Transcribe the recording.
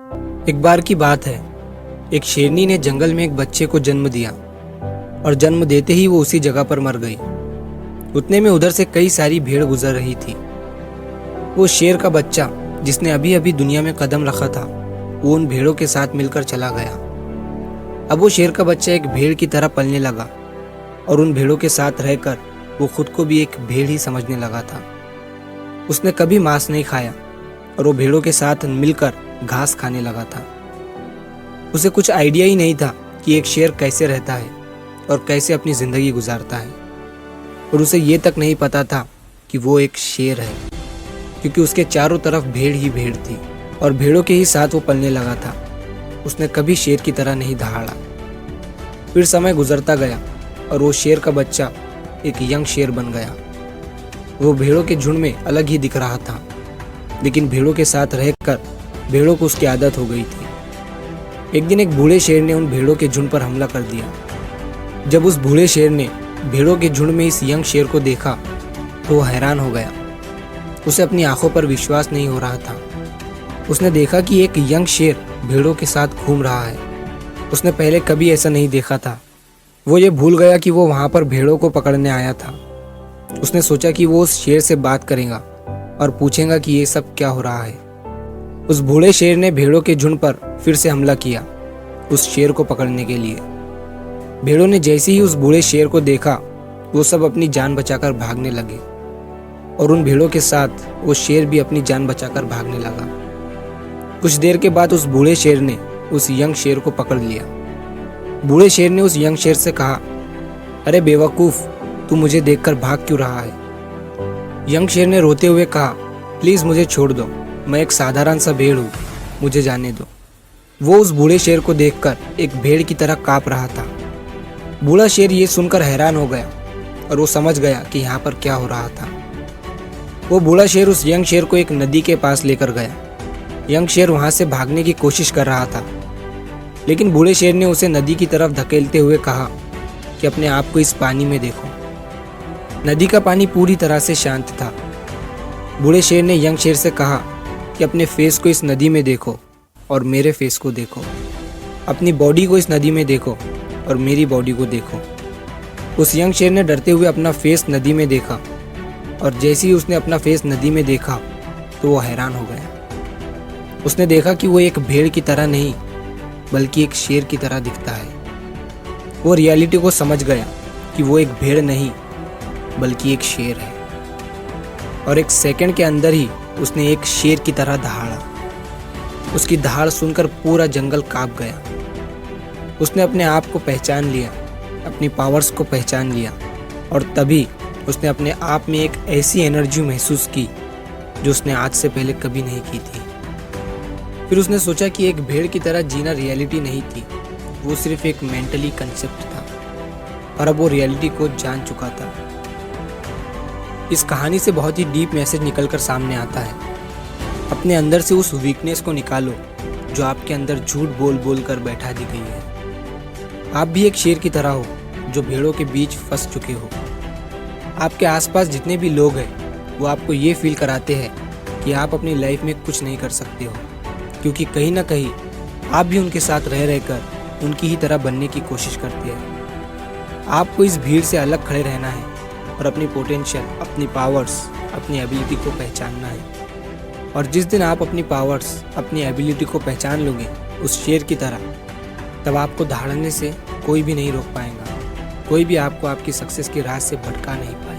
एक बार की बात है, एक शेरनी ने जंगल में एक बच्चे को जन्म दिया और जन्म देते ही वो उसी जगह पर मर गई। उतने में उधर से कई सारी भेड़ गुजर रही थी। वो शेर का बच्चा जिसने अभी अभी दुनिया में कदम रखा था, वो उन भेड़ों के साथ मिलकर चला गया। अब वो शेर का बच्चा एक भेड़ की तरह पलने लगा और उन भेड़ों के साथ रहकर वो खुद को भी एक भेड़ ही समझने लगा था। उसने कभी मांस नहीं खाया और वो भेड़ों के साथ मिलकर घास खाने लगा था। उसे कुछ आइडिया ही नहीं था कि एक शेर कैसे रहता है और कैसे अपनी जिंदगी गुजारता है, और उसे ये तक नहीं पता था कि वो एक शेर है, क्योंकि उसके चारों तरफ भेड़ ही भेड़ थी और भेड़ों के ही साथ वो पलने लगा था। उसने कभी शेर की तरह नहीं दहाड़ा। फिर समय गुजरता गया और वो शेर का बच्चा एक यंग शेर बन गया। वो भेड़ों के झुंड में अलग ही दिख रहा था, लेकिन भेड़ों के साथ रहकर भेड़ों को उसकी आदत हो गई थी। एक दिन एक बूढ़े शेर ने उन भेड़ों के झुंड पर हमला कर दिया। जब उस बूढ़े शेर ने भेड़ों के झुंड में इस यंग शेर को देखा तो वो हैरान हो गया। उसे अपनी आंखों पर विश्वास नहीं हो रहा था। उसने देखा कि एक यंग शेर भेड़ों के साथ घूम रहा है। उसने पहले कभी ऐसा नहीं देखा था। वो ये भूल गया कि वो वहां पर भेड़ों को पकड़ने आया था। उसने सोचा कि वो उस शेर से बात करेगा और पूछेगा कि ये सब क्या हो रहा है। उस बूढ़े शेर ने भेड़ों के झुंड पर फिर से हमला किया उस शेर को पकड़ने के लिए। भेड़ों ने जैसे ही उस बूढ़े शेर को देखा, वो सब अपनी जान बचाकर भागने लगे और उन भेड़ों के साथ वो शेर भी अपनी जान बचाकर भागने लगा। कुछ देर के बाद उस बूढ़े शेर ने उस यंग शेर को पकड़ लिया। बूढ़े शेर ने उस यंग शेर से कहा, अरे बेवकूफ, तू मुझे देखकर भाग क्यों रहा है? यंग शेर ने रोते हुए कहा, प्लीज मुझे छोड़ दो, मैं एक साधारण सा भेड़ हूँ, मुझे जाने दो। वो उस बूढ़े शेर को देखकर एक भेड़ की तरह कांप रहा था। बूढ़ा शेर ये सुनकर हैरान हो गया और वो समझ गया कि यहाँ पर क्या हो रहा था। वो बूढ़ा शेर उस यंग शेर को एक नदी के पास लेकर गया। यंग शेर वहां से भागने की कोशिश कर रहा था, लेकिन बूढ़े शेर ने उसे नदी की तरफ धकेलते हुए कहा कि अपने आप को इस पानी में देखो। नदी का पानी पूरी तरह से शांत था। बूढ़े शेर ने यंग शेर से कहा कि अपने फेस को इस नदी में देखो और मेरे फेस को देखो, अपनी बॉडी को इस नदी में देखो और मेरी बॉडी को देखो। उस यंग शेर ने डरते हुए अपना फेस नदी में देखा और जैसे ही उसने अपना फेस नदी में देखा तो वो हैरान हो गया। उसने देखा कि वो एक भेड़ की तरह नहीं बल्कि एक शेर की तरह दिखता है। वो रियलिटी को समझ गया कि वो एक भेड़ नहीं बल्कि एक शेर है, और एक सेकंड के अंदर ही उसने एक शेर की तरह दहाड़ा। उसकी दहाड़ सुनकर पूरा जंगल कांप गया। उसने अपने आप को पहचान लिया, अपनी पावर्स को पहचान लिया, और तभी उसने अपने आप में एक ऐसी एनर्जी महसूस की जो उसने आज से पहले कभी नहीं की थी। फिर उसने सोचा कि एक भेड़ की तरह जीना रियलिटी नहीं थी, वो सिर्फ एक मेंटली कंसेप्ट था, और अब वो रियलिटी को जान चुका था। इस कहानी से बहुत ही डीप मैसेज निकलकर सामने आता है। अपने अंदर से उस वीकनेस को निकालो जो आपके अंदर झूठ बोल बोल कर बैठा दी गई है। आप भी एक शेर की तरह हो जो भेड़ों के बीच फंस चुके हो। आपके आसपास जितने भी लोग हैं वो आपको ये फील कराते हैं कि आप अपनी लाइफ में कुछ नहीं कर सकते हो, क्योंकि कहीं ना कहीं आप भी उनके साथ रह रहकर उनकी ही तरह बनने की कोशिश करते हैं। आपको इस भीड़ से अलग खड़े रहना है और अपनी पोटेंशियल, अपनी पावर्स, अपनी एबिलिटी को पहचानना है। और जिस दिन आप अपनी पावर्स, अपनी एबिलिटी को पहचान लोगे उस शेर की तरह, तब आपको दहाड़ने से कोई भी नहीं रोक पाएगा। कोई भी आपको आपकी सक्सेस की राह से भटका नहीं पाएगा।